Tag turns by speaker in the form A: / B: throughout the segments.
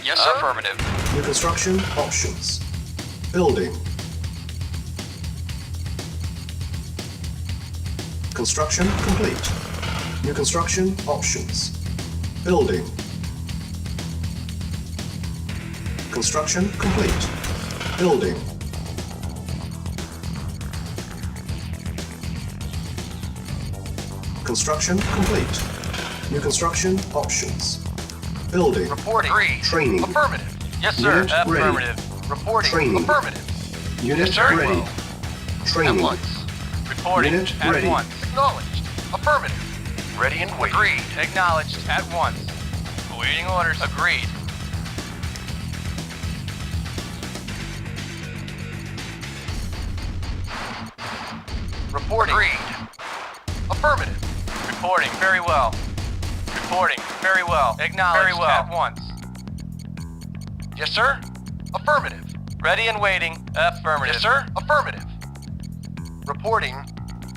A: Yes, sir.
B: Affirmative.
C: New construction options. Building. Construction complete. New construction options. Building. Construction complete. Building. Construction complete. New construction options. Building.
B: Reporting.
A: Agreed.
C: Training.
B: Affirmative. Yes, sir.
C: Unit ready.
B: Affirmative. Reporting.
C: Training.
B: Affirmative.
C: Unit
B: Yes, sir.
C: ready.
B: At
C: Training.
B: once. Reporting.
C: Unit
B: At
C: ready.
B: once. Acknowledged. Affirmative.
A: Ready and waiting.
B: Agreed. Acknowledged. At once. Awaiting orders. Agreed. Reporting. Agreed. Affirmative. Reporting. Very well. Reporting. Very well. Acknowledged. Very well. At once. Yes, sir. Affirmative. Ready and waiting. Affirmative. Yes, sir. Affirmative. Reporting.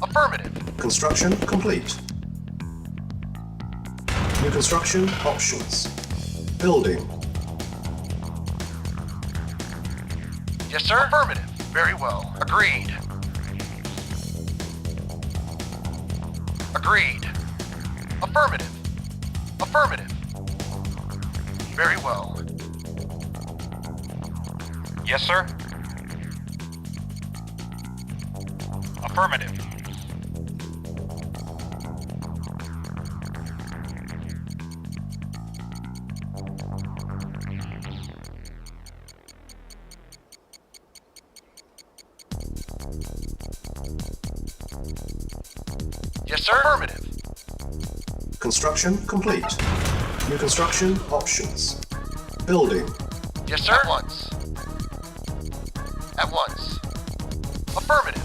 B: Affirmative.
C: Construction complete. New construction options. Building.
B: Yes, sir. Affirmative. Very well. Agreed. Agreed. Affirmative. Affirmative. Very well. Yes, sir. Affirmative. Yes, sir. Affirmative.
C: Construction complete. New construction options. Building.
B: Yes, sir. At once. At once. Affirmative.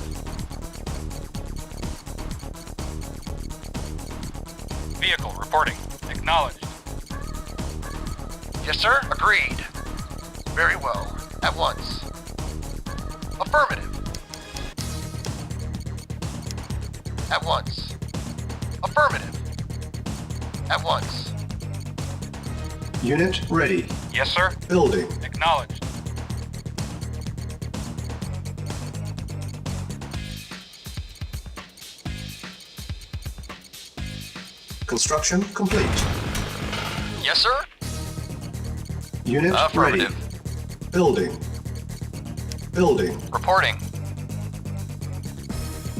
B: Vehicle reporting. Acknowledged. Yes, sir. Agreed. Very well. At once. Affirmative. At once. Affirmative. At once.
C: Unit ready.
B: Yes, sir.
C: Building.
B: Acknowledged.
C: Construction complete.
B: Yes, sir.
C: Unit
B: Affirmative.
C: ready. Building. Building.
B: Reporting.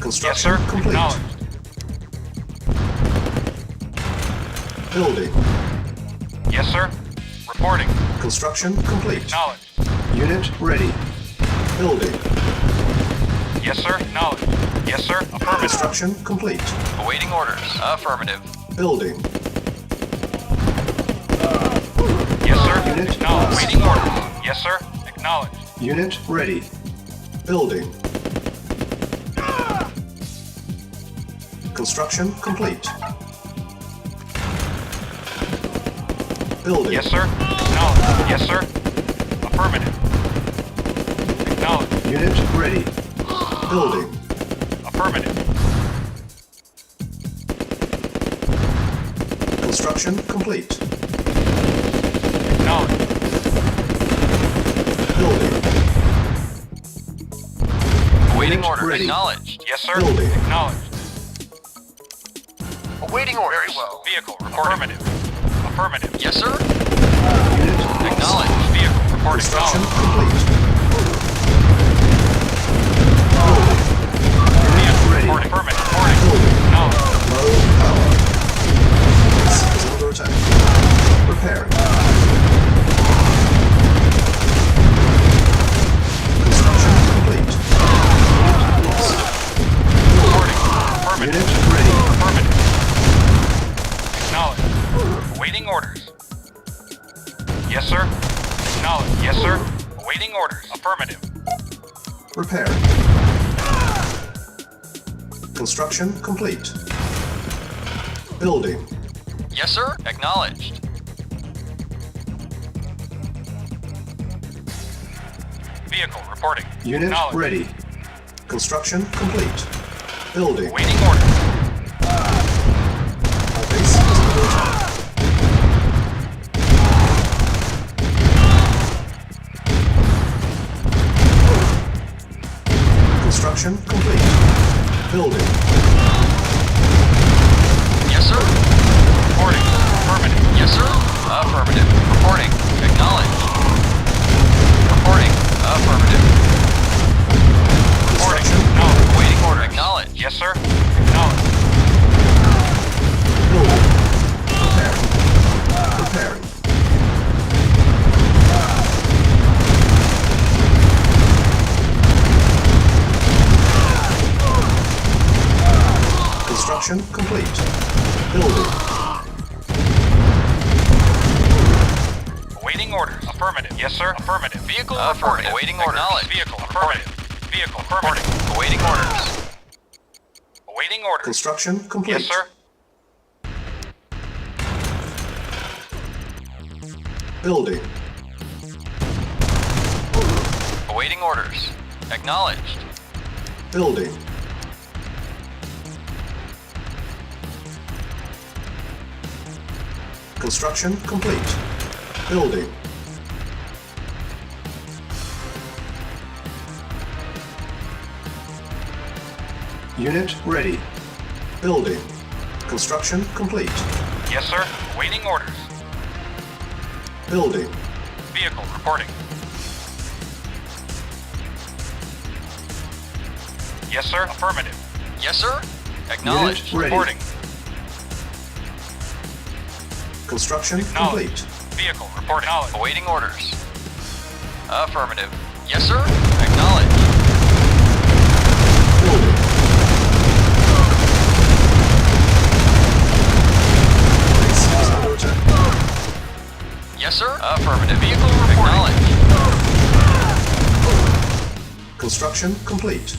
C: Construction
B: Yes, sir.
C: complete.
B: Acknowledged.
C: Building.
B: Yes, sir. Reporting.
C: Construction complete.
B: Acknowledged.
C: Unit ready. Building.
B: Yes, sir. Acknowledged. Yes, sir. Affirmative.
C: Construction complete.
B: Awaiting orders. Affirmative.
C: Building.
B: Yes, sir.
C: Unit
B: Acknowledged.
C: lost.
B: Awaiting orders. Yes, sir. Acknowledged.
C: Unit ready. Building. Construction complete. Building.
B: Yes, sir. Acknowledged. Yes, sir. Affirmative. Acknowledged.
C: Unit ready. Building.
B: Affirmative.
C: Construction complete.
B: Acknowledged.
C: Building.
B: Awaiting
C: Unit
B: order.
C: ready.
B: Acknowledged. Yes, sir.
C: Building.
B: Acknowledged. Awaiting orders. Very well. Vehicle reporting. Affirmative. Yes, sir.
C: Unit lost.
B: Acknowledged. Vehicle reporting.
C: Construction
B: Acknowledged.
C: complete. Building.
B: Vehicle
C: ready.
B: reporting. Affirmative. Reporting.
C: Building.
B: Acknowledged.
C: Low power. Base is under attack. Repairing. Construction complete. Unit lost.
B: Reporting. Affirmative.
C: Unit ready.
B: Affirmative. Acknowledged. Awaiting orders. Yes, sir. Acknowledged. Yes, sir. Awaiting orders. Affirmative.
C: Repairing. Construction complete. Building.
B: Yes, sir. Acknowledged. Vehicle reporting.
C: Unit
B: Acknowledged.
C: ready. Construction complete. Building.
B: Awaiting orders.
C: Our base is under attack. Building.
B: Awaiting orders. Affirmative. Yes, sir. Affirmative. Vehicle reporting. Awaiting orders. Acknowledged. Vehicle affirmative. Vehicle affirmative. Awaiting orders. Awaiting orders.
C: Construction complete.
B: Yes, sir.
C: Building.
B: Awaiting orders. Acknowledged.
C: Building. Construction complete. Building. Unit ready. Building. Construction complete.
B: Yes, sir. Awaiting orders.
C: Building.
B: Vehicle reporting. Yes, sir. Affirmative. Yes, sir. Acknowledged.
C: Unit ready.
B: Reporting.
C: Construction
B: Acknowledged.
C: complete.
B: Vehicle reporting. Awaiting orders. Affirmative. Yes, sir. Acknowledged.
C: Building. Base is under attack.
B: Yes, sir. Affirmative. Vehicle reporting. Acknowledged.
C: Construction complete.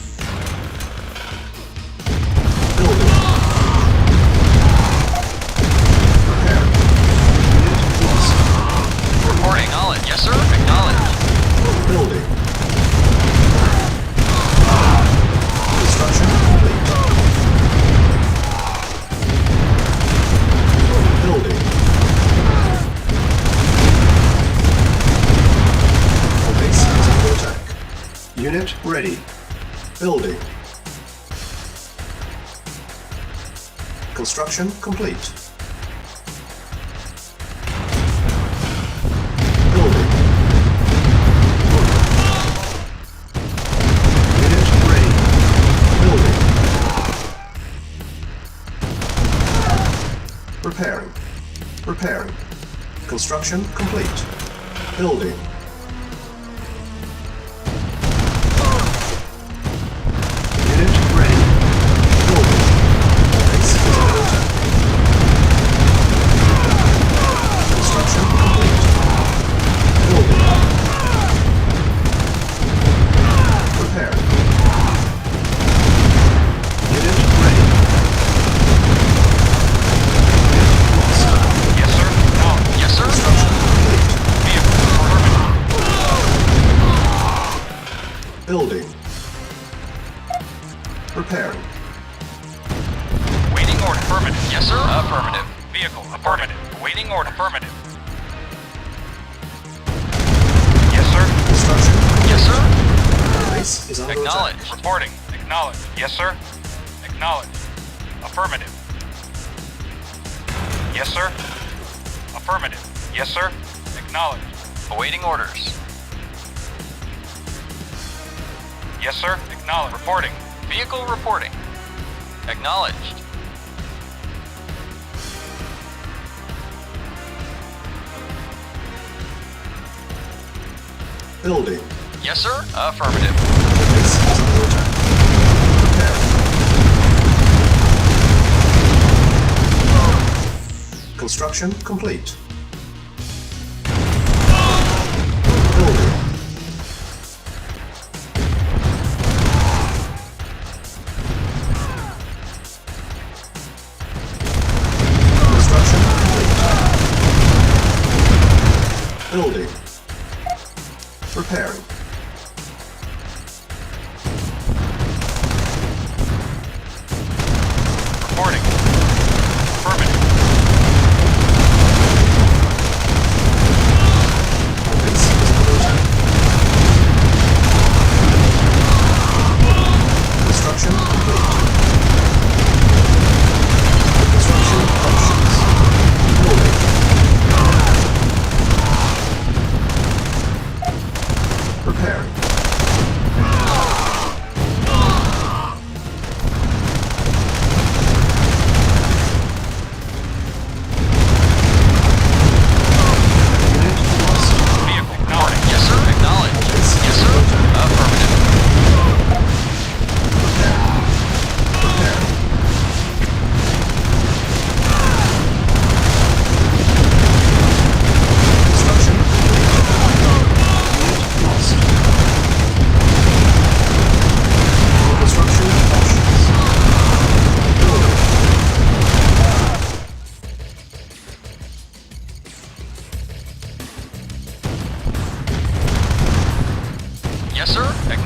C: Building. Repair. Unit lost.
B: Reporting. Acknowledged. Yes, sir. Acknowledged.
C: Building. Construction complete. Building. Our base is under attack. Unit ready. Building. Construction complete. Building. Unit ready. Building. Repairing. Repairing. Construction complete. Building. Unit ready. Building. Base is under attack. Construction complete. Building. Repairing. Unit ready. Unit lost.
B: Yes, sir. No. Yes, sir.
C: Construction complete.
B: Vehicle affirmative.
C: Building. Repairing.
B: Waiting order. Affirmative. Yes, sir. Affirmative. Vehicle. Affirmative. Waiting order. Affirmative. Yes, sir.
C: Construction.
B: Yes, sir.
C: Base is under
B: Acknowledged.
C: attack.
B: Reporting. Acknowledged. Yes, sir. Acknowledged. Affirmative. Yes, sir. Affirmative. Yes, sir. Acknowledged. Awaiting orders. Yes, sir. Acknowledged. Reporting. Vehicle reporting. Acknowledged.
C: Building.
B: Yes, sir. Affirmative.
C: Base is under attack. Repair. Construction complete. Building. Construction complete. Building. Repairing.
B: Reporting. Affirmative.
C: Our base is under attack. Construction complete. Construction functions. Building.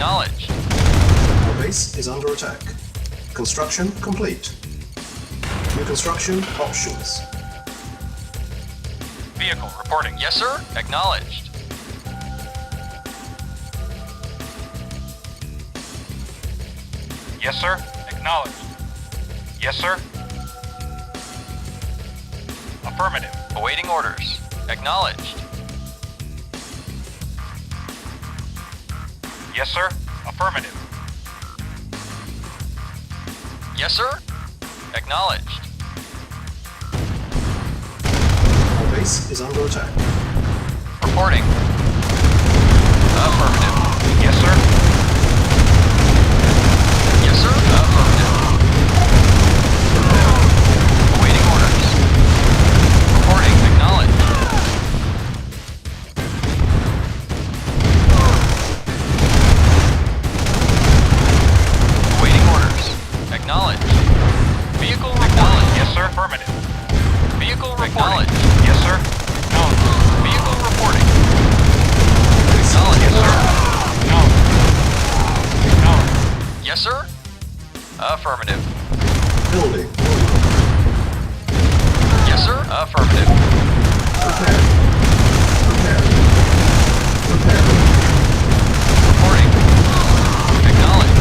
B: Acknowledged.
C: Our base is under attack. Construction complete. New construction options.
B: Vehicle reporting. Yes, sir. Acknowledged. Yes, sir. Acknowledged. Yes, sir. Affirmative. Awaiting orders. Acknowledged. Yes, sir. Affirmative. Yes, sir. Acknowledged.
C: Our base is under attack.
B: Reporting. Affirmative. Yes, sir. Yes, sir. Affirmative. Awaiting orders. Reporting. Acknowledged. Awaiting orders. Acknowledged. Vehicle acknowledged. Yes, sir. Affirmative. Vehicle acknowledged. Yes, sir. Acknowledged. Vehicle reporting. Acknowledged. Yes, sir. Acknowledged. Acknowledged. Yes, sir. Affirmative.
C: Building.
B: Yes, sir. Affirmative.
C: Prepare. Prepare. Prepare.
B: Reporting. Acknowledged.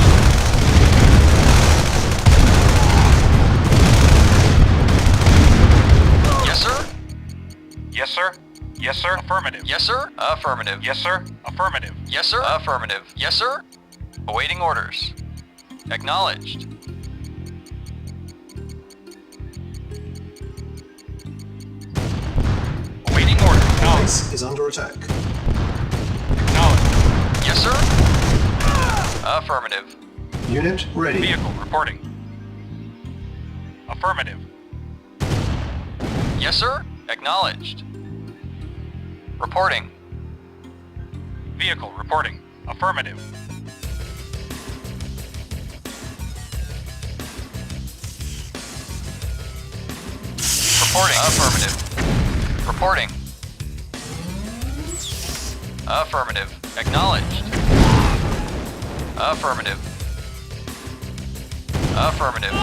B: Yes, sir. Yes, sir. Yes, sir. Affirmative. Yes, sir. Affirmative. Yes, sir. Affirmative. Yes, sir. Affirmative. Yes, sir. Awaiting orders. Acknowledged. Awaiting orders.
C: Our
B: Acknowledged.
C: base is under attack.
B: Acknowledged. Yes, sir. Affirmative.
C: Unit ready.
B: Vehicle reporting. Affirmative. Yes, sir. Acknowledged. Reporting. Vehicle reporting. Affirmative. Reporting. Affirmative. Reporting. Affirmative. Acknowledged. Affirmative. Affirmative.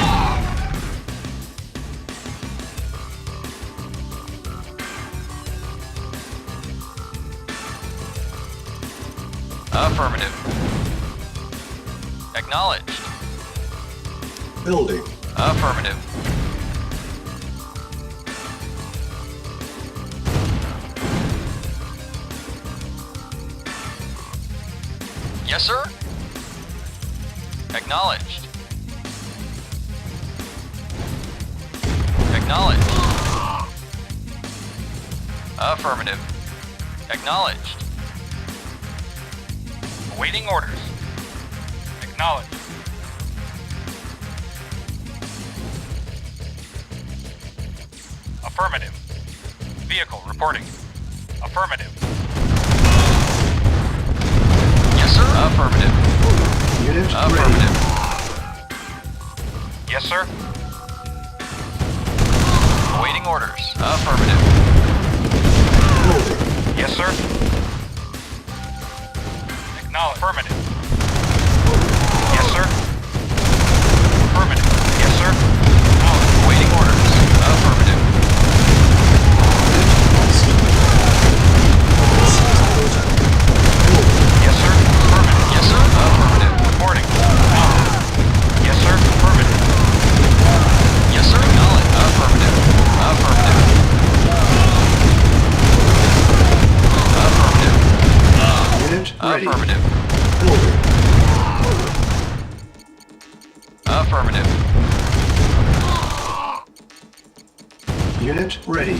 B: Affirmative. Acknowledged.
C: Building.
B: Affirmative. Yes, sir. Acknowledged. Acknowledged. Affirmative. Acknowledged. Awaiting orders. Acknowledged. Affirmative. Vehicle reporting. Affirmative. Yes, sir. Affirmative.
C: Unit
B: Affirmative.
C: ready.
B: Yes, sir. Awaiting orders. Affirmative.
C: Building.
B: Yes, sir. Acknowledge. Affirmative. Yes, sir. Affirmative. Yes, sir. Acknowledge. Awaiting orders. Affirmative. Yes, sir. Affirmative. Yes, sir. Affirmative. Reporting. Acknowledge. Yes, sir. Affirmative. Yes, sir. Acknowledge. Affirmative. Affirmative. Affirmative.
C: Unit ready.
B: Affirmative.
C: Building.
B: Affirmative.
C: Unit ready.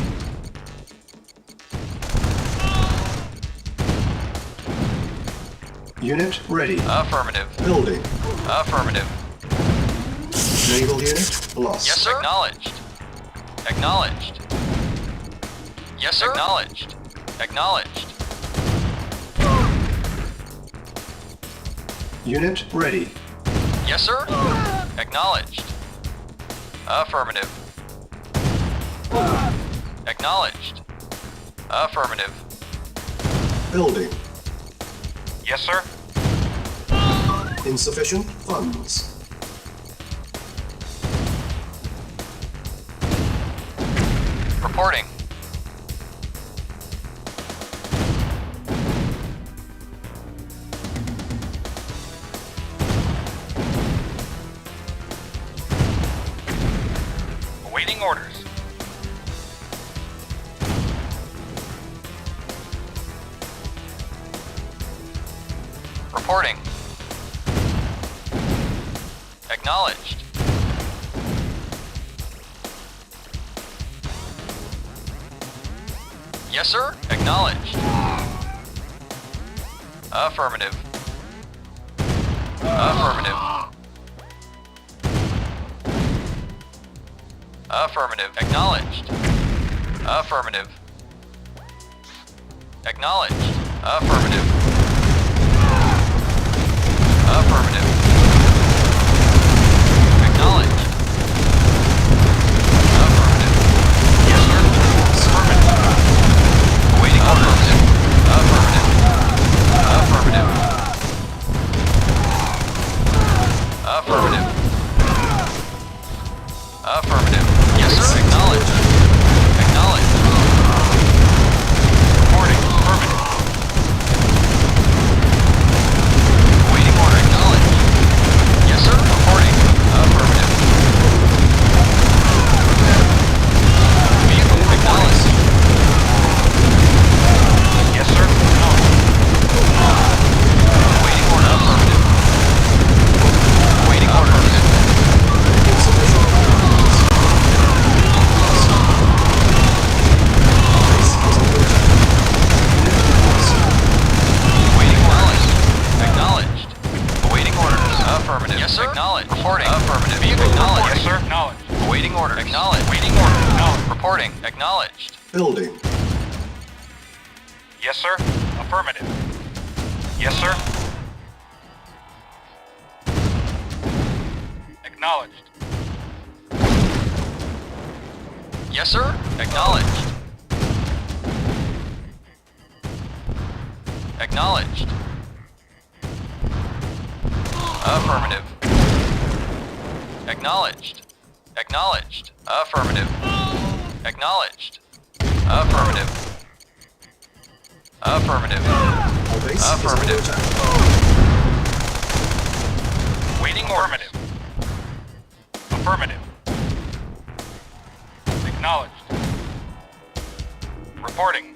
C: Unit ready.
B: Affirmative.
C: Building.
B: Affirmative.
C: Naval unit lost.
B: Yes, sir. Acknowledged. Acknowledged. Yes, sir. Acknowledged. Acknowledged.
C: Unit ready.
B: Yes, sir. Acknowledged. Affirmative. Acknowledged. Affirmative.
C: Building.
B: Yes, sir.
C: Insufficient funds.
B: Reporting. Awaiting orders. Reporting. Acknowledged. Yes, sir. Acknowledged. Affirmative. Affirmative. Affirmative. Acknowledged. Affirmative. Acknowledged. Affirmative. Affirmative. Acknowledged. Affirmative. Yes, sir. Affirmative. Awaiting orders. Affirmative. Affirmative. Affirmative. Affirmative. Yes, sir. Acknowledged. Acknowledged. Reporting. Affirmative. Awaiting order. Acknowledged. Yes, sir. Reporting. Affirmative. Vehicle acknowledged. Yes, sir. Awaiting order. Affirmative. Awaiting order.
C: Insufficient funds. Base is under attack. Unit lost.
B: Awaiting orders. Acknowledged. Awaiting orders. Affirmative. Yes, sir. Acknowledged. Reporting. Affirmative. Vehicle acknowledged. Yes, sir. Acknowledged. Awaiting order. Acknowledged. Waiting order. Acknowledged. Reporting. Acknowledged.
C: Building.
B: Yes, sir. Affirmative. Yes, sir. Acknowledged. Yes, sir. Acknowledged. Acknowledged. Affirmative. Acknowledged. Acknowledged. Affirmative. Acknowledged. Affirmative. Affirmative.
C: Our base is under
B: Affirmative.
C: attack.
B: Waiting affirmative. Affirmative. Acknowledged. Reporting.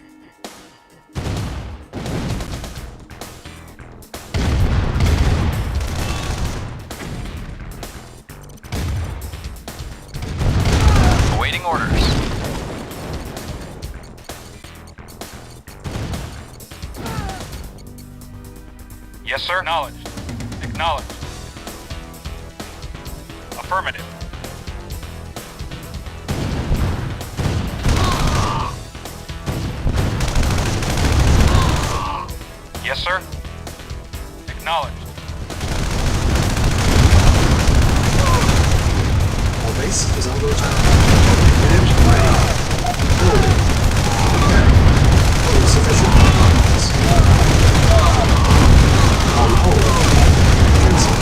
B: Awaiting orders. Yes, sir. Acknowledged. Acknowledged. Affirmative. Yes, sir. Acknowledged.
C: Our base is under attack. Unit ready. Building. Preparing. Insufficient funds. On hold. Cancel.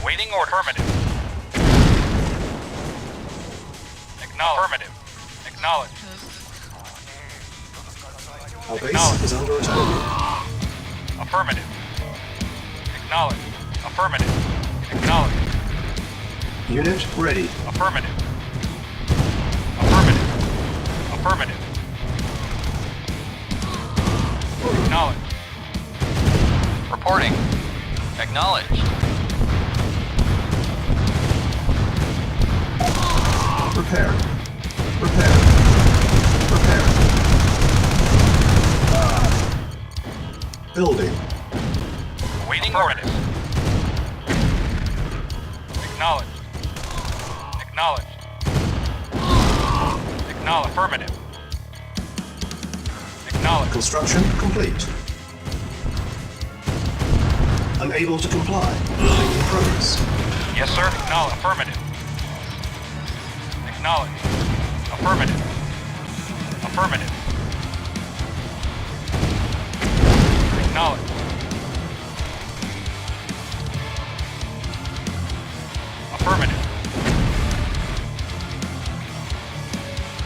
B: Waiting order. Affirmative. Acknowledged. Affirmative. Acknowledged.
C: Our base is under attack.
B: Affirmative. Acknowledged. Affirmative. Acknowledged.
C: Unit ready.
B: Affirmative. Affirmative. Affirmative. Acknowledged. Reporting. Acknowledged.
C: Prepare. Prepare. Prepare. Building.
B: Waiting orders. Acknowledged. Acknowledged. Acknowledged. Affirmative. Acknowledged.
C: Construction complete. Unable to comply. Building in progress.
B: Yes, sir. Acknowledged. Affirmative. Acknowledged. Affirmative. Affirmative. Acknowledged. Affirmative.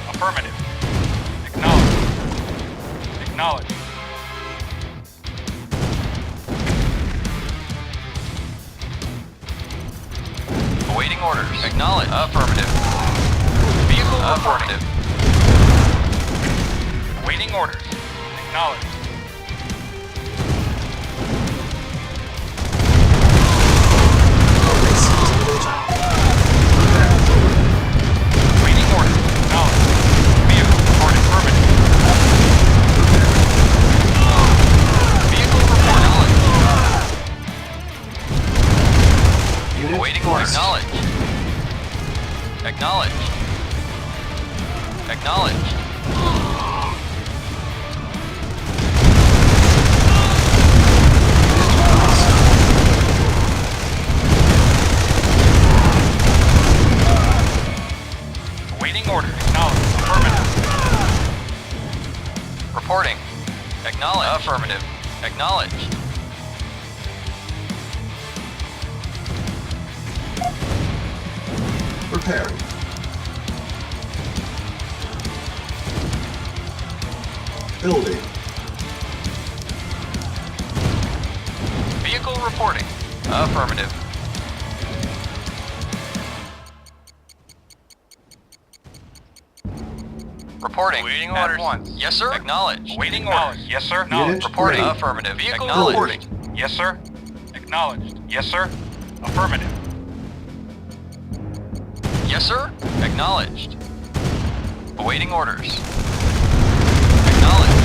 B: Affirmative. Acknowledged. Acknowledged. Awaiting orders. Acknowledged. Affirmative. Vehicle affirmative. Awaiting orders. Acknowledged.
C: Our base is under attack. Prepare.
B: Awaiting orders. Acknowledged. Vehicle reporting permanent. Vehicle report acknowledged.
C: Unit
B: Awaiting orders.
C: lost.
B: Acknowledged. Acknowledged. Acknowledged. Awaiting order. Acknowledged. Affirmative. Reporting. Acknowledged. Affirmative. Acknowledged.
C: Preparing. Building.
B: Vehicle reporting. Affirmative. Reporting. Waiting orders. Once. Yes, sir. Acknowledged. Waiting orders. Yes, sir.
C: Unit
B: Reporting.
C: ready.
B: Affirmative. Vehicle
C: Acknowledged.
B: reporting. Yes, sir. Acknowledged. Yes, sir. Affirmative. Yes, sir. Acknowledged. Awaiting orders. Acknowledged.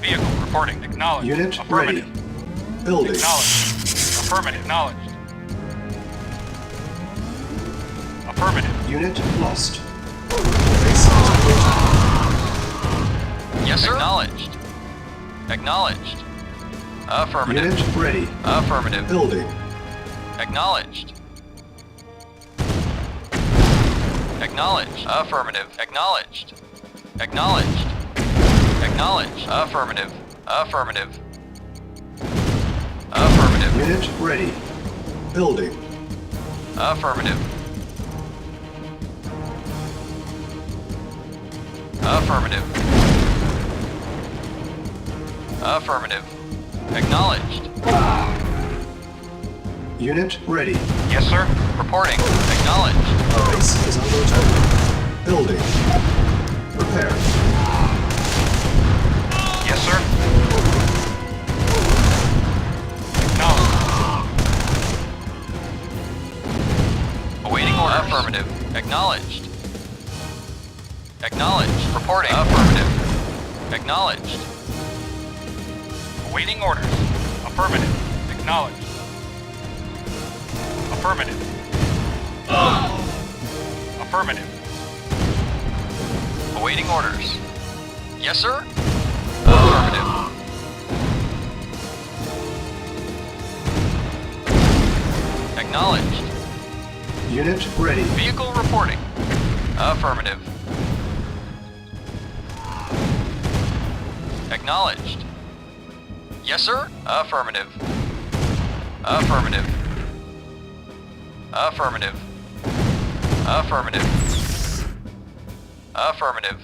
B: Vehicle reporting. Acknowledged.
C: Unit
B: Affirmative.
C: ready. Building.
B: Acknowledged. Affirmative. Acknowledged. Affirmative.
C: Unit lost. Base is under attack.
B: Yes, sir. Acknowledged. Acknowledged. Affirmative.
C: Unit ready.
B: Affirmative.
C: Building.
B: Acknowledged. Acknowledged. Affirmative. Acknowledged. Acknowledged. Acknowledged. Affirmative. Affirmative. Affirmative.
C: Unit ready. Building.
B: Affirmative. Affirmative. Affirmative. Acknowledged.
C: Unit ready.
B: Yes, sir. Reporting. Acknowledged.
C: Our base is under attack. Building. Prepare.
B: Yes, sir. Acknowledged. Awaiting order. Affirmative. Acknowledged. Acknowledged. Reporting. Affirmative. Acknowledged. Awaiting orders. Affirmative. Acknowledged. Affirmative. Affirmative. Awaiting orders. Yes, sir. Affirmative. Acknowledged.
C: Unit ready.
B: Vehicle reporting. Affirmative. Acknowledged. Yes, sir. Affirmative. Affirmative. Affirmative. Affirmative. Affirmative.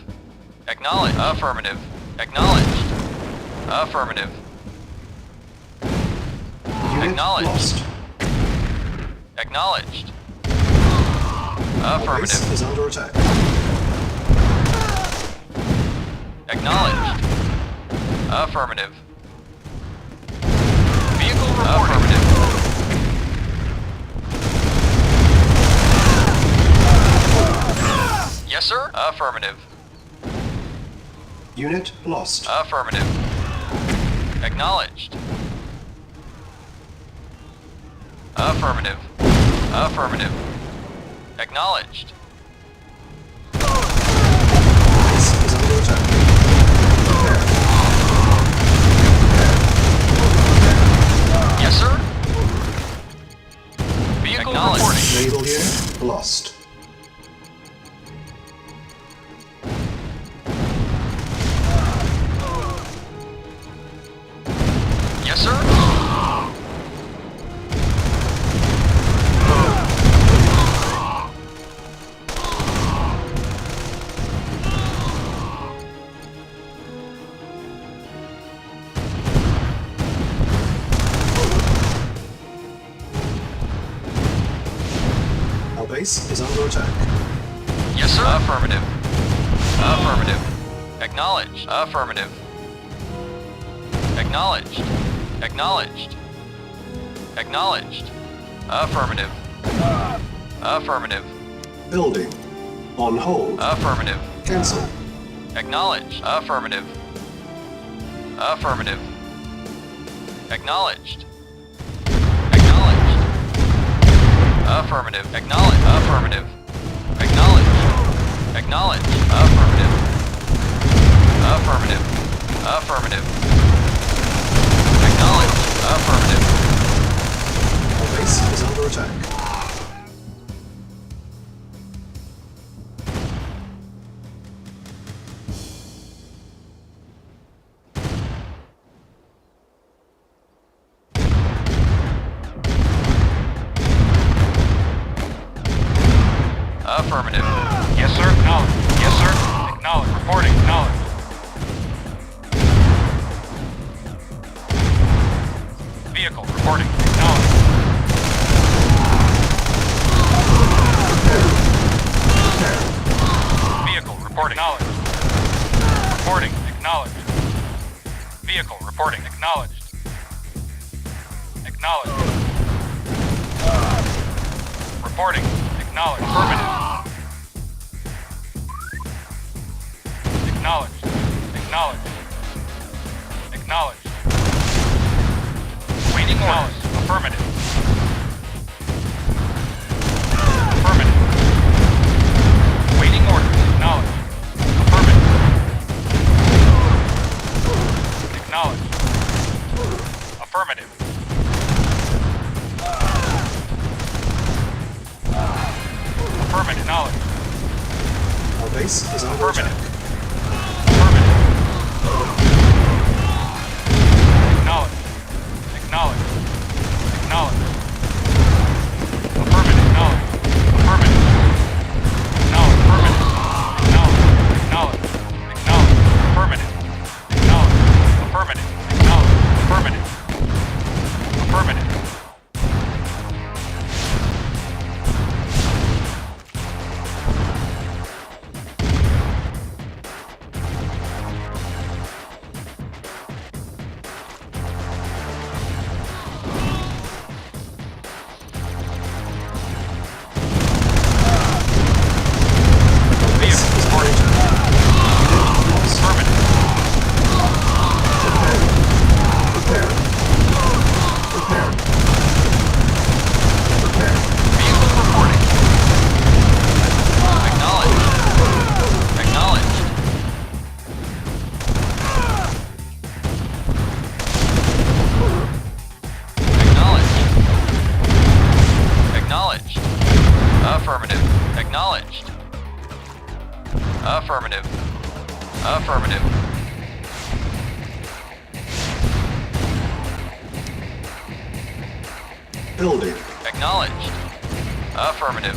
B: Acknowledged. Affirmative. Acknowledged. Affirmative.
C: Unit
B: Acknowledged.
C: lost.
B: Acknowledged.
C: Our base
B: Affirmative.
C: is under attack.
B: Acknowledged. Affirmative. Vehicle reporting. Affirmative. Yes, sir. Affirmative.
C: Unit lost.
B: Affirmative. Acknowledged. Affirmative. Affirmative. Acknowledged.
C: Base is under attack. Prepare.
B: Yes, sir. Vehicle reporting.
C: Naval unit lost. base is under attack.
B: Yes, sir. Affirmative. Affirmative. Acknowledged. Affirmative. Acknowledged. Acknowledged. Acknowledged. Affirmative. Affirmative.
C: Building. On hold.
B: Affirmative.
C: Cancel.
B: Acknowledged. Affirmative. Affirmative. Acknowledged. Acknowledged. Affirmative. Acknowledged. Affirmative. Acknowledged. Acknowledged. Affirmative. Affirmative. Affirmative. Acknowledged. Affirmative.
C: Our base is under attack.
B: Affirmative. Yes, sir. Acknowledge. Yes, sir. Acknowledge. Reporting. Acknowledge. Vehicle. Reporting. Acknowledge. Vehicle. Reporting. Acknowledge. Reporting. Acknowledge. Vehicle. Reporting. Acknowledged. Acknowledged. Reporting. Acknowledged. Affirmative. Acknowledged. Acknowledged. Acknowledged. Waiting orders. Affirmative. Affirmative. Waiting orders. Acknowledged. Affirmative. Acknowledged. Affirmative. Affirmative. Knowledge.
C: Our base is under
B: Affirmative.
C: attack.
B: Affirmative. Acknowledge. Acknowledge. Acknowledge. Affirmative. Knowledge. Affirmative. Acknowledge. Affirmative. Acknowledge. Acknowledge. Acknowledge. Affirmative. Acknowledge. Affirmative. Acknowledge. Affirmative. Affirmative. Affirmative. Acknowledged. Affirmative. Affirmative.
C: Building.
B: Acknowledged. Affirmative.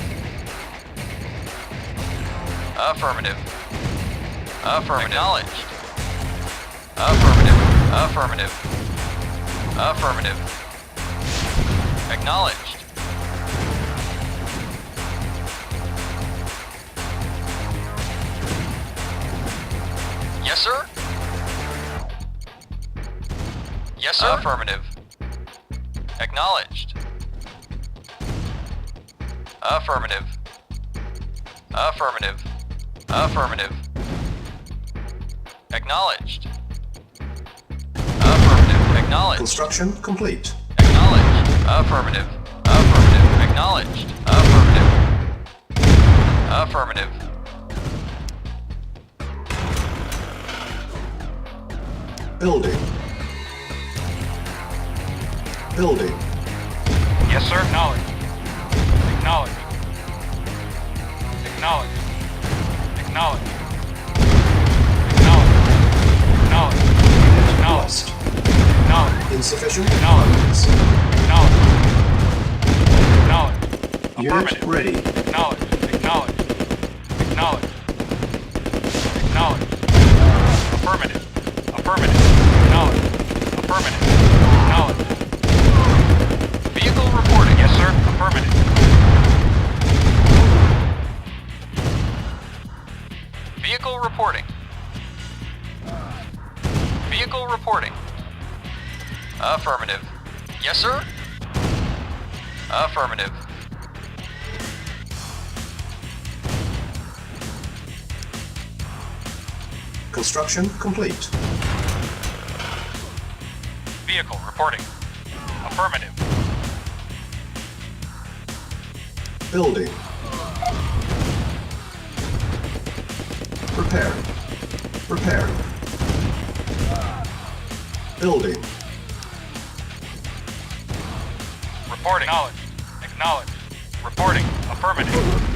B: Affirmative. Affirmative. Acknowledged. Affirmative. Affirmative. Affirmative. Acknowledged. Yes, sir? Yes, sir? Affirmative. Acknowledged. Affirmative. Affirmative. Affirmative. Acknowledged. Affirmative. Acknowledged.
C: Construction complete.
B: Acknowledged. Affirmative. Affirmative. Acknowledged. Affirmative. Affirmative.
C: Building. Building.
B: Yes, sir. Acknowledged. Acknowledged. Acknowledged. Acknowledged. Acknowledged. Acknowledged. Acknowledged.
C: Lost.
B: Acknowledged.
C: Insufficient
B: Acknowledged.
C: funds.
B: Acknowledged. Acknowledged.
C: Unit
B: Affirmative.
C: ready.
B: Acknowledged. Acknowledged. Acknowledged. Acknowledged. Affirmative. Affirmative. Acknowledged. Affirmative. Acknowledged. Vehicle reporting. Yes, sir. Affirmative. reporting. Affirmative. Yes, sir? Affirmative.
C: Construction complete.
B: Vehicle reporting. Affirmative.
C: Building. Repairing. Repairing. Building.
B: Reporting. Acknowledged. Acknowledged. Reporting. Affirmative.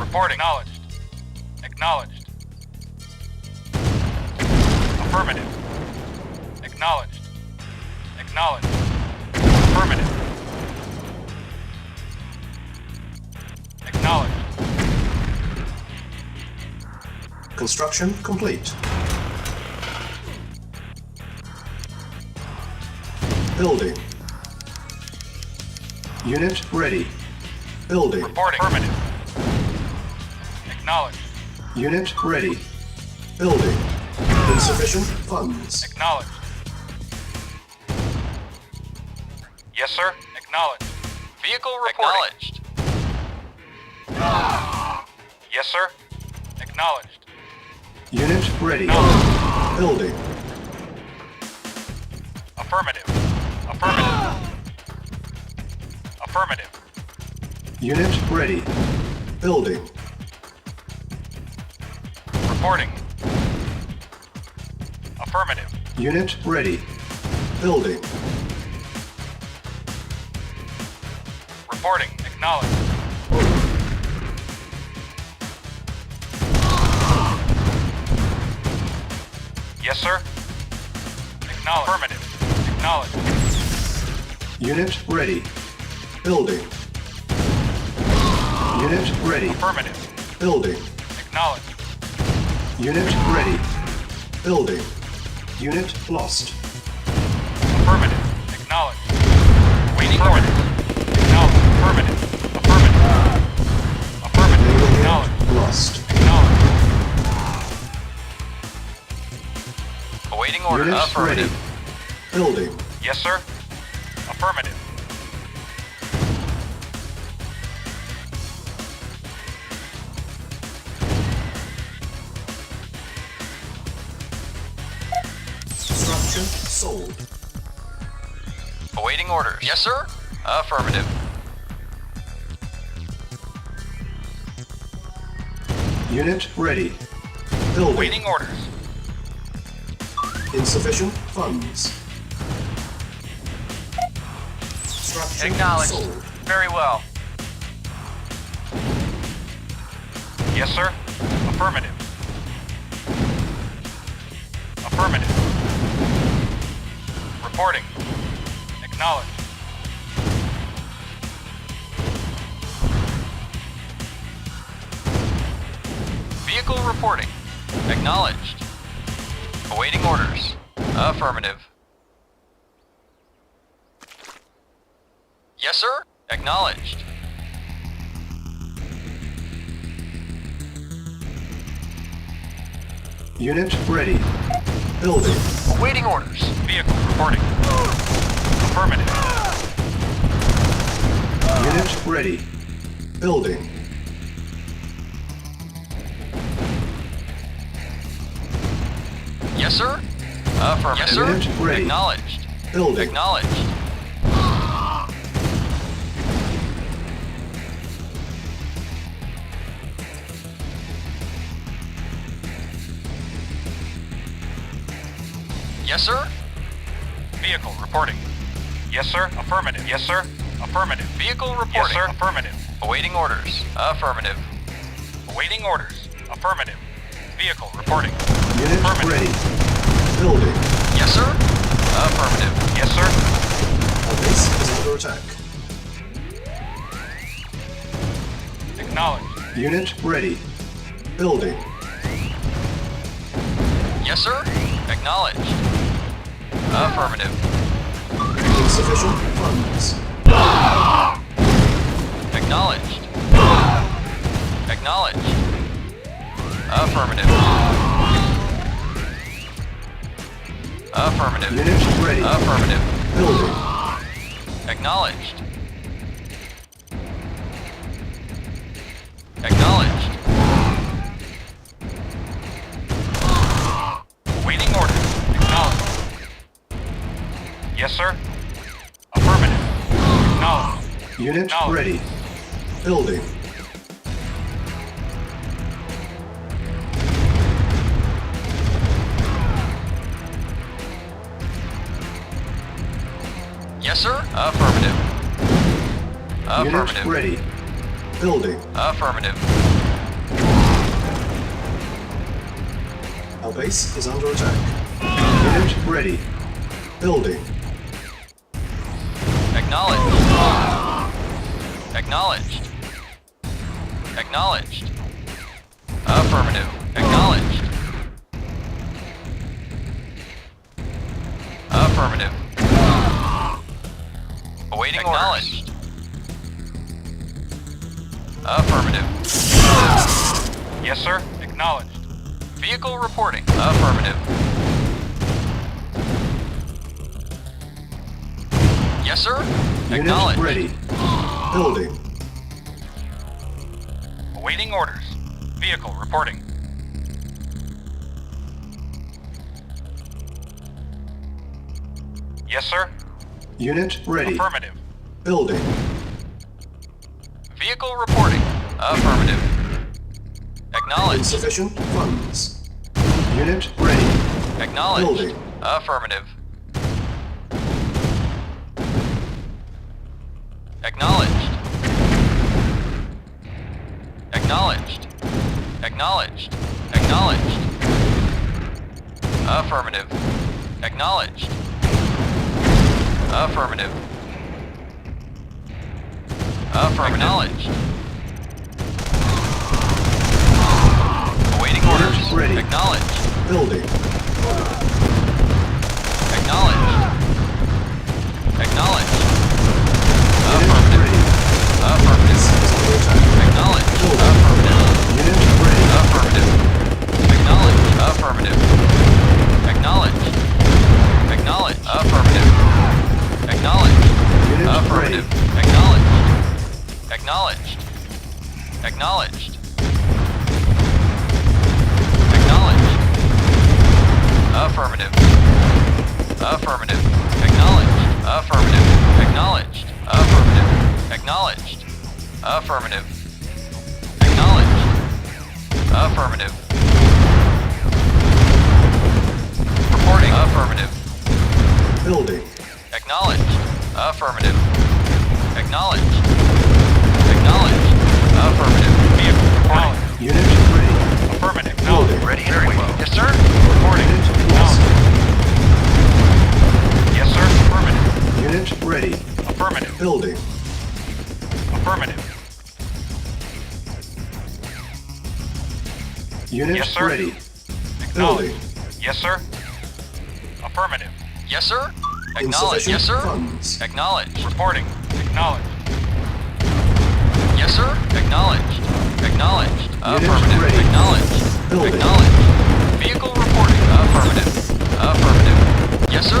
B: Reporting. Acknowledged. Acknowledged. Affirmative. Acknowledged. Acknowledged. Affirmative. Acknowledged.
C: Construction complete. Building. Unit ready. Building.
B: Reporting. Affirmative. Acknowledged.
C: Unit ready. Building. Insufficient funds.
B: Acknowledged. Yes, sir. Acknowledged. Vehicle reporting. Acknowledged. Yes, sir. Acknowledged.
C: Unit ready.
B: Acknowledged.
C: Building.
B: Affirmative. Affirmative. Affirmative.
C: Unit ready. Building.
B: Reporting. Affirmative.
C: Unit ready. Building.
B: Reporting. Acknowledged. Yes, sir. Acknowledged. Affirmative. Acknowledged.
C: Unit ready. Building. Unit ready.
B: Affirmative.
C: Building.
B: Acknowledged.
C: Unit ready. Building. Unit lost.
B: Affirmative. Acknowledged. Waiting orders. Acknowledged. Affirmative. Affirmative. Affirmative.
C: Naval
B: Acknowledged.
C: unit lost.
B: Acknowledged. Awaiting order.
C: Unit
B: Affirmative.
C: ready. Building.
B: Yes, sir. Affirmative.
C: Structure sold.
B: Awaiting orders. Yes, sir. Affirmative.
C: Unit ready. Building.
B: Awaiting orders.
C: Insufficient funds. Structure
B: Acknowledged.
C: sold.
B: Very well. Yes, sir. Affirmative. Affirmative. Reporting. Acknowledged. Vehicle reporting. Acknowledged. Awaiting orders. Affirmative. Yes, sir. Acknowledged.
C: Unit ready. Building.
B: Awaiting orders. Vehicle reporting. Affirmative.
C: Unit ready. Building.
B: Yes, sir. Affirmative. Yes, sir.
C: Unit ready.
B: Acknowledged.
C: Building.
B: Acknowledged. Yes, sir. Vehicle reporting. Yes, sir. Affirmative. Yes, sir. Affirmative. Vehicle reporting. Yes, sir. Affirmative. Awaiting orders. Affirmative. Awaiting orders. Affirmative. Vehicle reporting.
C: Unit
B: Affirmative.
C: ready. Building.
B: Yes, sir. Affirmative. Yes, sir.
C: Our base is under attack.
B: Acknowledged.
C: Unit ready. Building.
B: Yes, sir. Acknowledged. Affirmative.
C: Insufficient funds.
B: Acknowledged. Acknowledged. Affirmative. Affirmative.
C: Unit ready.
B: Affirmative.
C: Building.
B: Acknowledged. Acknowledged. Waiting orders. Acknowledged. Yes, sir. Affirmative. Acknowledged.
C: Unit
B: Acknowledged.
C: ready. Building.
B: Yes, sir. Affirmative. Affirmative.
C: Unit ready. Building.
B: Affirmative.
C: Our base is under attack. Unit ready. Building.
B: Acknowledged. Acknowledged. Acknowledged. Affirmative. Acknowledged. Affirmative. Awaiting orders. Affirmative. Yes, sir. Acknowledged. Vehicle reporting. Affirmative. Yes, sir.
C: Unit
B: Acknowledged.
C: ready. Building.
B: Awaiting orders. Vehicle reporting. Yes, sir.
C: Unit ready.
B: Affirmative.
C: Building.
B: Vehicle reporting. Affirmative. Acknowledged.
C: Insufficient funds. Unit ready.
B: Acknowledged.
C: Building.
B: Affirmative. Acknowledged. Acknowledged. Acknowledged. Acknowledged. Affirmative. Acknowledged. Affirmative. Affirmative. Acknowledged. Awaiting orders.
C: Unit ready.
B: Acknowledged.
C: Building.
B: Acknowledged. Acknowledged.
C: Unit
B: Affirmative.
C: ready.
B: Affirmative.
C: Is under attack.
B: Acknowledged.
C: Building.
B: Affirmative.
C: Unit ready.
B: Affirmative. Acknowledged. Affirmative. Acknowledged. Acknowledged. Affirmative. Acknowledged.
C: Unit
B: Affirmative.
C: ready.
B: Acknowledged. Acknowledged. Acknowledged. Acknowledged. Affirmative. Affirmative. Acknowledged. Affirmative. Acknowledged. Affirmative. Acknowledged. Affirmative. Acknowledged. Affirmative. Reporting. Affirmative.
C: Building.
B: Acknowledged. Affirmative. Acknowledged. Acknowledged. Affirmative. Vehicle reporting.
C: Unit ready.
B: Affirmative.
C: Building.
B: Ready and waiting. Yes, sir. Reporting.
C: Unit lost.
B: Yes, sir. Affirmative.
C: Unit ready.
B: Affirmative.
C: Building.
B: Affirmative.
C: Unit
B: Yes, sir.
C: ready.
B: Acknowledged.
C: Building.
B: Yes, sir. Affirmative. Yes, sir. Acknowledged.
C: Insufficient
B: Yes, sir.
C: funds.
B: Acknowledged. Reporting. Acknowledged. Yes, sir. Acknowledged. Acknowledged. Affirmative.
C: ready.
B: Acknowledged.
C: Building.
B: Acknowledged. Vehicle reporting. Affirmative. Affirmative. Yes, sir.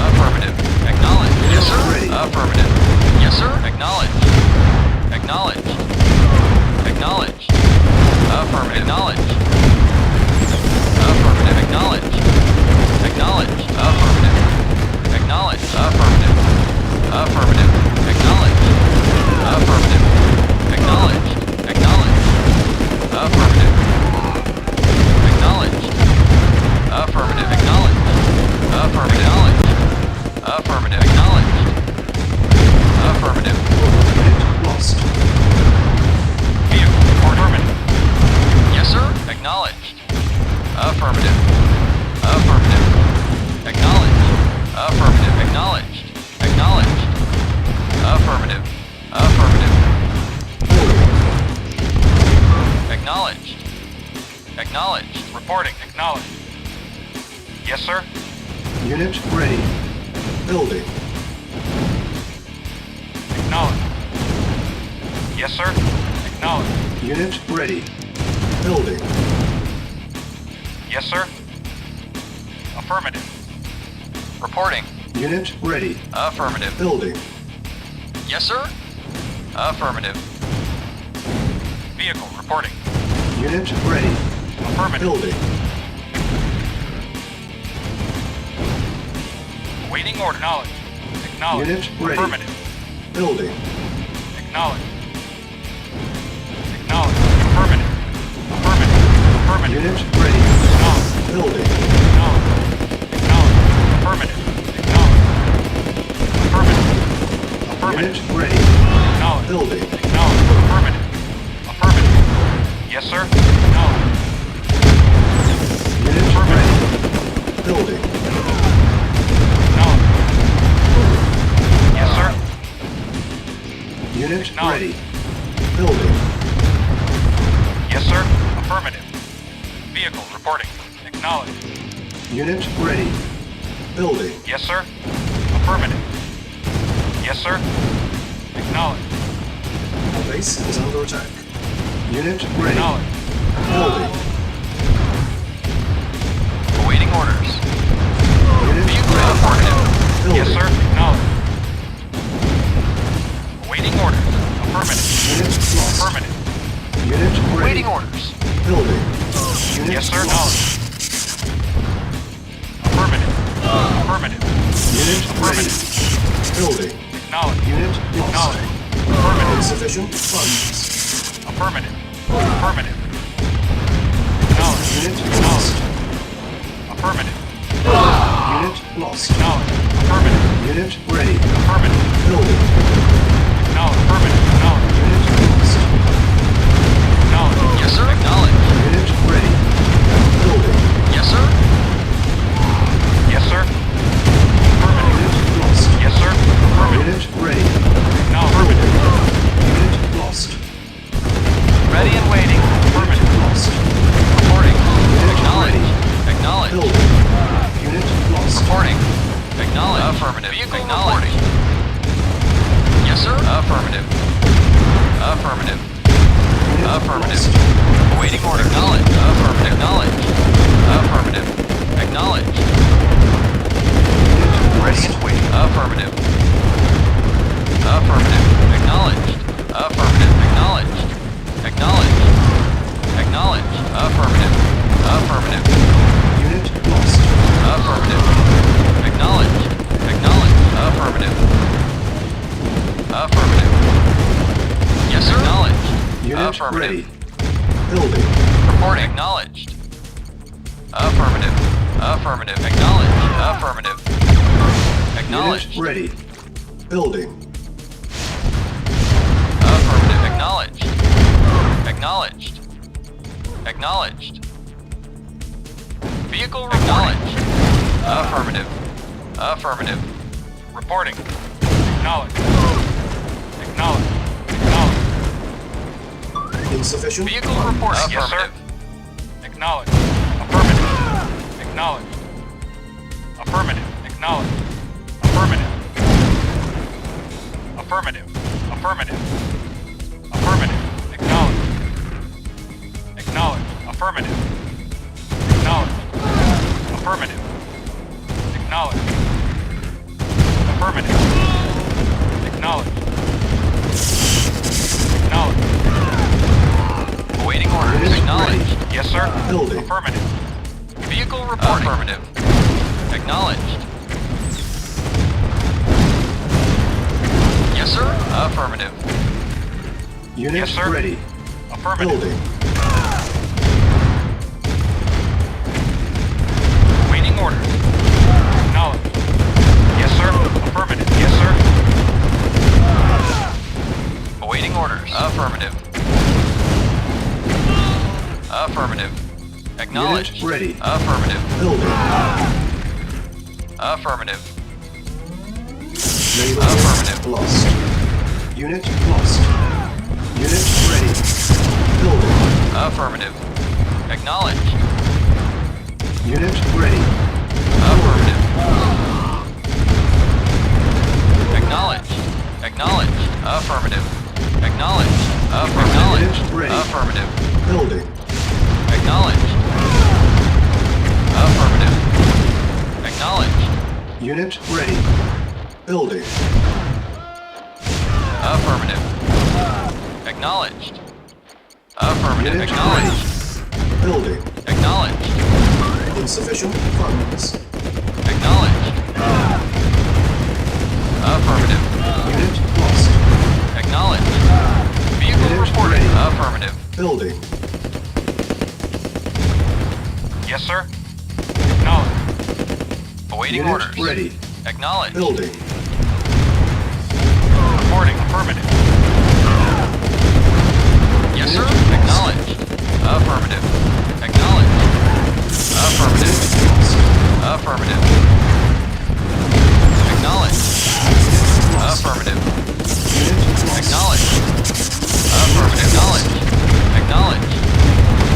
B: Affirmative. Acknowledged. Yes, sir.
C: ready.
B: Affirmative. Yes, sir. Acknowledged. Acknowledged. Acknowledged. Affirmative. Acknowledged. Affirmative. Acknowledged. Acknowledged. Affirmative. Acknowledged. Affirmative. Affirmative. Acknowledged. Affirmative. Acknowledged. Acknowledged. Affirmative. Acknowledged. Affirmative. Acknowledged. Affirmative. Acknowledged. Affirmative. Acknowledged. Affirmative.
C: Unit lost.
B: Vehicle report. Affirmative. Yes, sir. Acknowledged. Affirmative. Affirmative. Acknowledged. Affirmative. Acknowledged. Acknowledged. Affirmative. Affirmative.
C: Building.
B: Acknowledged. Acknowledged. Reporting. Acknowledged. Yes, sir.
C: Unit ready. Building.
B: Acknowledged. Yes, sir. Acknowledged.
C: Unit ready. Building.
B: Yes, sir. Affirmative. Reporting.
C: Unit ready.
B: Affirmative.
C: Building.
B: Yes, sir. Affirmative. Vehicle reporting.
C: Unit ready.
B: Affirmative.
C: Building.
B: Awaiting order. Acknowledged. Acknowledged.
C: Unit ready.
B: Affirmative.
C: Building.
B: Acknowledged. Acknowledged. Affirmative. Affirmative. Affirmative.
C: Unit ready.
B: Acknowledged.
C: Building.
B: Acknowledged. Acknowledged. Affirmative. Acknowledged. Affirmative. Affirmative.
C: Unit ready.
B: Acknowledged.
C: Building.
B: Acknowledged. Affirmative. Affirmative. Yes, sir. Acknowledged.
C: Unit ready. Building.
B: Acknowledged. Yes, sir.
C: Unit
B: Acknowledged.
C: ready. Building.
B: Yes, sir. Affirmative. Vehicle reporting. Acknowledged.
C: Unit ready. Building.
B: Yes, sir. Affirmative. Yes, sir. Acknowledged.
C: Base is under attack. Unit ready.
B: Acknowledged.
C: Building.
B: Awaiting orders.
C: Unit
B: Vehicle
C: ready.
B: affirmative.
C: Building.
B: Yes, sir. Acknowledged. Awaiting orders. Affirmative.
C: Unit lost.
B: Affirmative.
C: Unit ready.
B: Awaiting orders.
C: Building. Unit
B: Yes, sir.
C: lost.
B: Acknowledged. Affirmative. Affirmative.
C: Unit ready.
B: Affirmative.
C: Building.
B: Acknowledged.
C: Unit lost.
B: Acknowledged. Affirmative.
C: Insufficient funds.
B: Affirmative. Affirmative. Acknowledged.
C: Unit
B: Acknowledged.
C: lost.
B: Affirmative.
C: Unit lost.
B: Acknowledged. Affirmative.
C: Unit ready.
B: Affirmative.
C: Building.
B: Acknowledged. Affirmative. Acknowledged.
C: Unit lost.
B: Acknowledged. Yes, sir. Acknowledged.
C: Unit ready. Building.
B: Yes, sir. Yes, sir. Affirmative.
C: Unit lost.
B: Yes, sir. Affirmative.
C: Unit ready.
B: Acknowledged.
C: Unit lost.
B: Ready and waiting. Affirmative.
C: Unit lost.
B: Reporting.
C: Unit
B: Acknowledged.
C: ready.
B: Acknowledged.
C: Building. Unit lost.
B: Reporting. Acknowledged. Affirmative. Acknowledged. Yes, sir. Affirmative. Affirmative.
C: Unit
B: Affirmative.
C: lost.
B: Awaiting order. Acknowledged. Affirmative. Acknowledged. Affirmative. Acknowledged. Ready and waiting. Affirmative. Affirmative. Acknowledged. Affirmative. Acknowledged. Acknowledged. Acknowledged. Affirmative. Affirmative.
C: Unit lost.
B: Affirmative. Acknowledged. Acknowledged. Affirmative. Affirmative. Yes, sir. Acknowledged.
C: Unit
B: Affirmative.
C: ready. Building.
B: Reporting. Acknowledged. Affirmative. Affirmative. Acknowledged. Affirmative. Acknowledged.
C: Unit ready. Building.
B: Affirmative. Acknowledged. Acknowledged. Acknowledged. Vehicle acknowledged. Affirmative. Affirmative. Reporting. Acknowledged. Acknowledged. Acknowledged.
C: Insufficient
B: Vehicle
C: funds.
B: reporting. Yes, sir. Acknowledged. Affirmative. Acknowledged. Affirmative. Acknowledged. Affirmative. Affirmative. Affirmative. Affirmative. Acknowledged. Acknowledged. Affirmative. Acknowledged. Affirmative. Acknowledged. Affirmative. Acknowledged. Acknowledged. Awaiting orders.
C: Unit
B: Acknowledged.
C: ready.
B: Yes, sir.
C: Building.
B: Affirmative. Vehicle reporting. Affirmative. Acknowledged. Yes, sir. Affirmative.
C: Unit
B: Yes, sir.
C: ready.
B: Affirmative.
C: Building.
B: Waiting orders. Acknowledged. Yes, sir. Affirmative. Yes, sir. Awaiting orders. Affirmative. Affirmative. Acknowledged.
C: Unit ready.
B: Affirmative.
C: Building.
B: Affirmative.
C: Naval
B: Affirmative.
C: lost. Unit lost. Unit ready. Building.
B: Affirmative. Acknowledged.
C: Unit ready.
B: Affirmative. Acknowledged. Acknowledged. Affirmative. Acknowledged. Acknowledged.
C: Unit ready.
B: Affirmative.
C: Building.
B: Acknowledged. Affirmative. Acknowledged.
C: Unit ready. Building.
B: Affirmative. Acknowledged. Affirmative.
C: Unit
B: Acknowledged.
C: ready. Building.
B: Acknowledged.
C: Insufficient funds.
B: Acknowledged. Affirmative.
C: Unit lost.
B: Acknowledged. Vehicle
C: Unit
B: reporting.
C: ready.
B: Affirmative.
C: Building.
B: Yes, sir. Acknowledged. Awaiting
C: Unit
B: orders.
C: ready.
B: Acknowledged.
C: Building.
B: Reporting. Affirmative. Yes, sir.
C: Unit
B: Acknowledged. Affirmative. Acknowledged. Affirmative. Affirmative. Acknowledged. Affirmative.
C: Unit lost.
B: Acknowledged. Affirmative. Acknowledged. Acknowledged.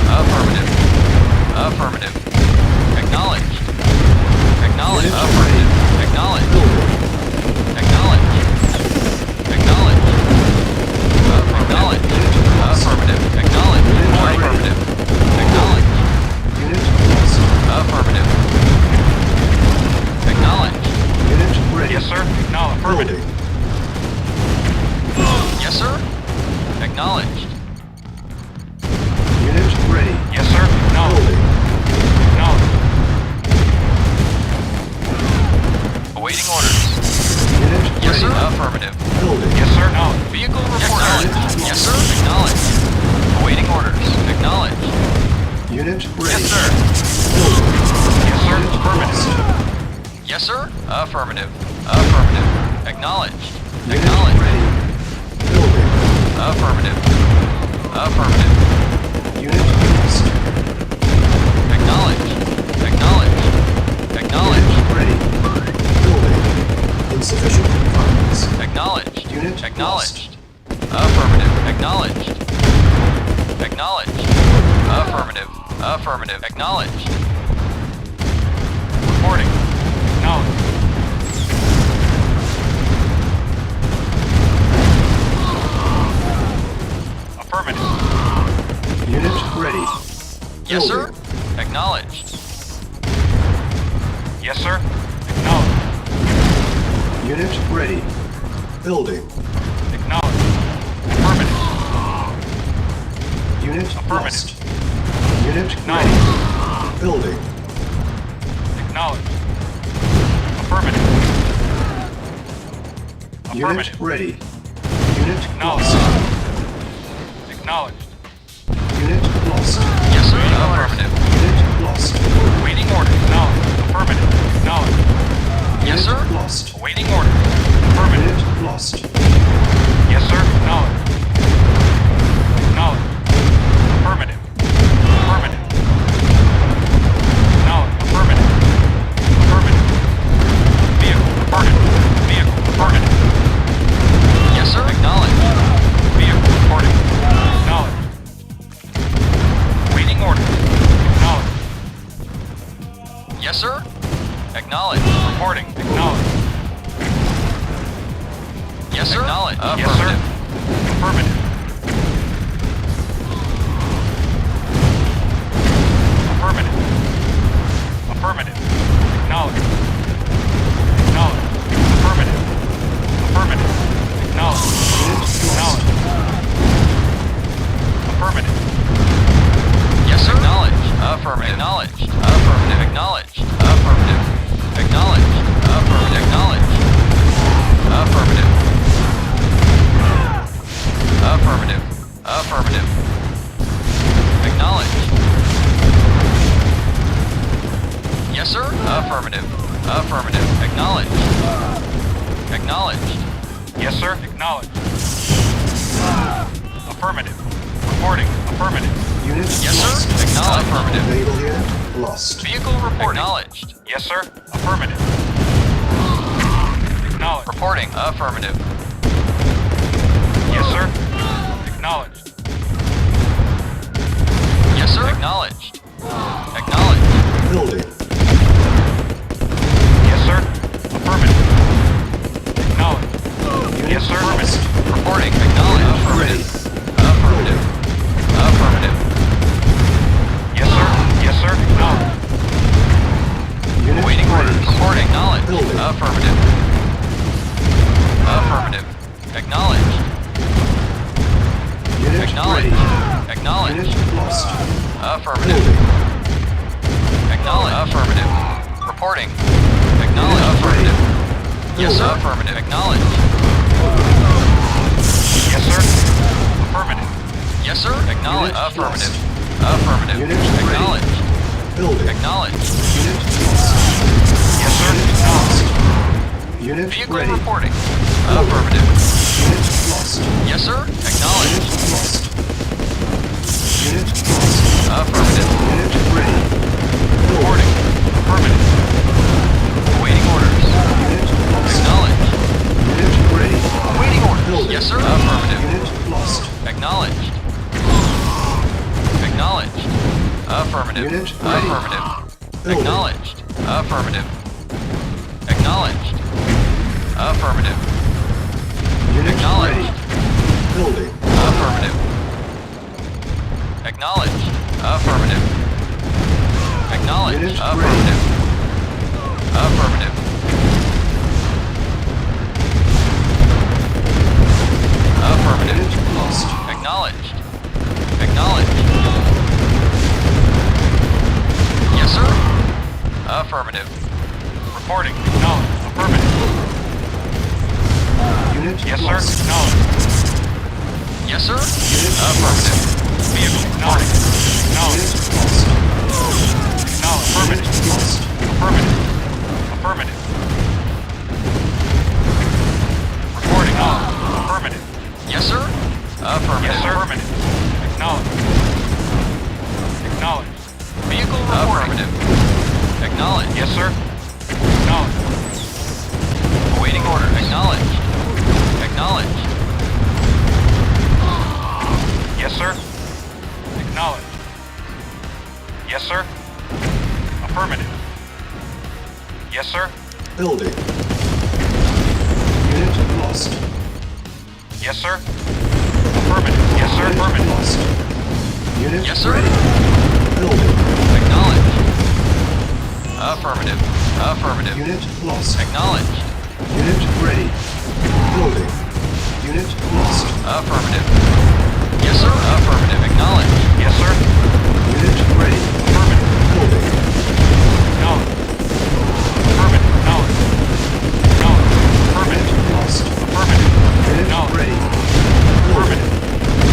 B: Affirmative. Affirmative. Acknowledged. Acknowledged.
C: Unit
B: Affirmative. Acknowledged.
C: Building.
B: Acknowledged. Acknowledged. Acknowledged. Affirmative. Acknowledged. Affirmative. Acknowledged.
C: Unit lost.
B: Affirmative. Acknowledged.
C: Unit ready.
B: Yes, sir. Acknowledged.
C: Building.
B: Yes, sir. Acknowledged.
C: Unit ready.
B: Yes, sir.
C: Building.
B: Acknowledged. Awaiting orders.
C: Unit
B: Yes, sir.
C: ready.
B: Affirmative.
C: Building.
B: Yes, sir. Acknowledged. Vehicle reporting. Yes, sir. Acknowledged. Awaiting orders. Acknowledged.
C: Unit
B: Yes,
C: ready.
B: sir.
C: Building.
B: Yes, sir.
C: Unit
B: Affirmative.
C: lost.
B: Yes, sir. Affirmative. Affirmative. Acknowledged.
C: Unit
B: Acknowledged.
C: ready. Building.
B: Affirmative. Affirmative.
C: Unit lost.
B: Acknowledged. Acknowledged. Acknowledged.
C: Unit ready. Building. Insufficient funds.
B: Acknowledged.
C: Unit
B: Acknowledged. Affirmative. Acknowledged. Acknowledged. Affirmative. Affirmative. Acknowledged. Reporting. Acknowledged. Affirmative.
C: Unit ready.
B: Yes, sir.
C: Building.
B: Acknowledged. Yes, sir. Acknowledged.
C: Unit ready. Building.
B: Acknowledged. Affirmative.
C: Unit
B: Affirmative.
C: lost. Unit
B: Acknowledged.
C: ready. Building.
B: Acknowledged. Affirmative.
C: Unit
B: Affirmative.
C: ready. Unit
B: Acknowledged.
C: lost.
B: Acknowledged.
C: Unit lost.
B: Yes, sir. Affirmative.
C: Unit lost.
B: Waiting order. Acknowledged. Affirmative. Acknowledged. Yes,
C: Unit
B: sir.
C: lost.
B: Waiting order. Affirmative.
C: Unit lost.
B: Yes, sir. Acknowledged. Acknowledged. Affirmative. Affirmative. Acknowledged. Affirmative. Affirmative. Vehicle reported. Vehicle reported. Yes, sir. Acknowledged. Vehicle reporting. Acknowledged. Waiting order. Acknowledged. Yes, sir. Acknowledged. Reporting. Acknowledged. Yes, sir. Acknowledged. Affirmative. Affirmative. Affirmative. Affirmative. Acknowledged. Acknowledged. Affirmative. Affirmative. Acknowledged. Acknowledged. Affirmative. Yes, sir. Acknowledged. Affirmative. Acknowledged. Affirmative. Acknowledged. Affirmative. Acknowledged. Affirmative. Acknowledged. Affirmative. Affirmative. Affirmative. Acknowledged. Yes, sir. Affirmative. Affirmative. Acknowledged. Acknowledged. Yes, sir. Acknowledged. Affirmative. Reporting. Affirmative.
C: Unit
B: Yes,
C: lost.
B: sir. Acknowledged. Affirmative.
C: Naval unit lost.
B: Vehicle report. Acknowledged. Yes, sir. Affirmative. Acknowledged. Reporting. Affirmative. Yes, sir. Acknowledged. Yes, sir. Acknowledged. Acknowledged.
C: Building.
B: Yes, sir. Affirmative. Acknowledged. Yes, sir. Affirmative. Reporting. Acknowledged. Affirmative. Affirmative. Affirmative. Yes, sir. Yes, sir. Acknowledged.
C: Unit
B: Waiting orders.
C: ready.
B: Reporting. Acknowledged.
C: Building.
B: Affirmative. Affirmative. Acknowledged.
C: Unit
B: Acknowledged.
C: ready.
B: Acknowledged.
C: Unit lost.
B: Affirmative.
C: Building.
B: Acknowledged. Affirmative. Reporting. Acknowledged.
C: Unit
B: Affirmative. Yes, sir.
C: Building.
B: Affirmative. Acknowledged. Yes, sir. Affirmative. Yes, sir. Acknowledged.
C: Unit
B: Affirmative.
C: lost.
B: Affirmative.
C: Unit ready.
B: Acknowledged.
C: Building.
B: Acknowledged.
C: Unit lost.
B: Yes, sir.
C: Unit
B: Acknowledged.
C: lost. Unit
B: Vehicle
C: ready.
B: reporting.
C: Building.
B: Affirmative.
C: Unit lost.
B: Yes, sir. Acknowledged.
C: Unit lost. Unit lost.
B: Affirmative.
C: Unit ready. Building.
B: Reporting. Affirmative. Awaiting orders.
C: Unit lost.
B: Acknowledged.
C: Unit ready.
B: Awaiting orders.
C: Building.
B: Yes, sir. Affirmative.
C: Unit lost.
B: Acknowledged. Acknowledged. Affirmative.
C: Unit ready.
B: Affirmative.
C: Building.
B: Acknowledged. Affirmative. Acknowledged. Affirmative.
C: Unit
B: Acknowledged.
C: ready. Building.
B: Affirmative. Acknowledged. Affirmative. Acknowledged.
C: Unit
B: Affirmative. Affirmative. Affirmative.
C: Unit lost.
B: Acknowledged. Acknowledged. Yes, sir. Affirmative. Reporting. Acknowledged. Affirmative.
C: Unit
B: Yes, sir.
C: lost.
B: Acknowledged. Yes, sir.
C: Unit
B: Affirmative. Vehicle. Acknowledged. Acknowledged.
C: Unit lost.
B: Acknowledged. Affirmative.
C: Unit lost.
B: Affirmative. Affirmative. Reporting on. Affirmative. Yes, sir. Affirmative. Yes, sir. Affirmative. Acknowledged. Acknowledged. Vehicle reporting. Affirmative. Acknowledged. Yes, sir. Acknowledged. Awaiting order. Acknowledged. Acknowledged. Yes, sir. Acknowledged. Yes, sir. Affirmative. Yes, sir.
C: Building. Unit lost.
B: Yes, sir. Affirmative. Yes, sir.
C: Unit
B: Affirmative.
C: lost. Unit
B: Yes, sir.
C: ready. Building.
B: Acknowledged. Affirmative. Affirmative.
C: Unit lost.
B: Acknowledged.
C: Unit ready. Building. Unit lost.
B: Affirmative. Yes, sir. Affirmative. Acknowledged. Yes, sir.
C: Unit ready.
B: Affirmative.
C: Building.
B: Acknowledged. Affirmative. Acknowledged. Acknowledged. Affirmative.
C: Unit lost.
B: Affirmative.
C: Unit
B: Acknowledged.
C: ready.
B: Affirmative.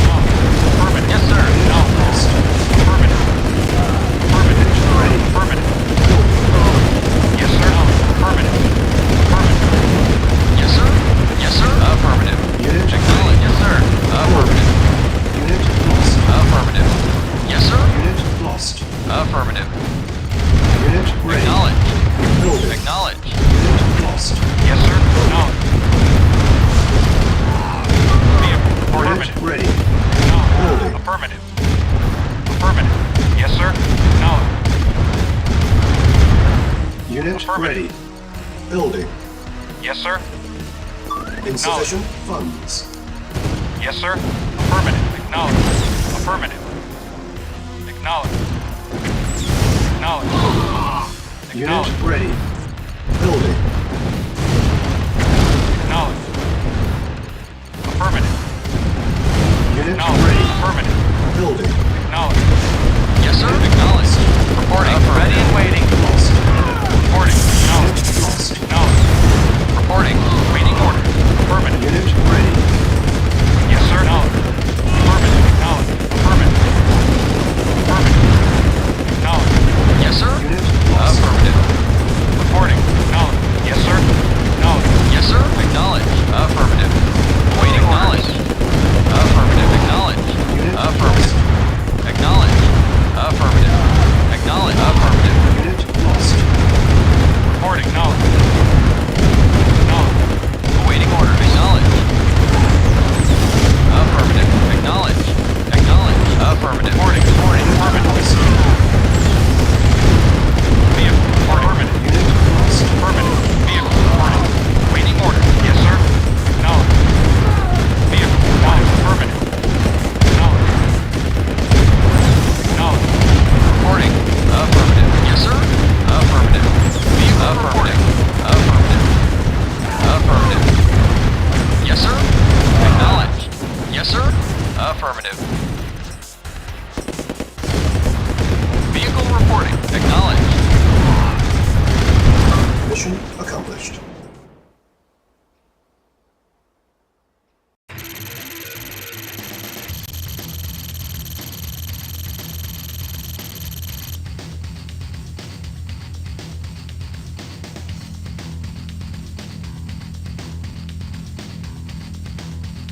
B: Affirmative. Yes, sir.
C: Unit
B: Acknowledged.
C: lost.
B: Affirmative. Affirmative.
C: Ready.
B: Affirmative.
C: Building.
B: Yes, sir. Affirmative. Affirmative. Yes, sir. Yes, sir. Affirmative.
C: Unit
B: Acknowledged. Yes, sir. Affirmative.
C: Unit lost.
B: Affirmative. Yes, sir.
C: Unit lost.
B: Affirmative.
C: Unit ready.
B: Acknowledged.
C: Building.
B: Acknowledged.
C: Unit lost.
B: Yes, sir. Acknowledged. Vehicle reporting.
C: Unit ready.
B: Acknowledged.
C: Building.
B: Affirmative. Affirmative. Yes, sir. Acknowledged.
C: Unit
B: Affirmative.
C: ready. Building.
B: Yes, sir.
C: Insufficient funds.
B: Yes, sir. Affirmative. Acknowledged. Affirmative. Acknowledged. Acknowledged.
C: Unit
B: Acknowledged.
C: ready. Building.
B: Acknowledged. Affirmative.
C: Unit
B: Acknowledged.
C: ready.
B: Affirmative.
C: Building.
B: Acknowledged. Yes, sir. Acknowledged. Reporting. Ready and waiting.
C: Lost.
B: Reporting. Acknowledged.
C: Unit lost.
B: Acknowledged. Reporting. Waiting order. Affirmative.
C: Unit ready.
B: Yes, sir. Acknowledged. Affirmative. Acknowledged. Affirmative. Affirmative. Acknowledged. Yes, sir.
C: Unit lost.
B: Affirmative. Reporting. Acknowledged. Yes, sir. Acknowledged. Yes, sir. Acknowledged. Affirmative. Waiting orders. Affirmative. Acknowledged.
C: Unit
B: Affirmative. Acknowledged. Affirmative. Affirmative. Vehicle reporting. Acknowledged.
C: Mission accomplished.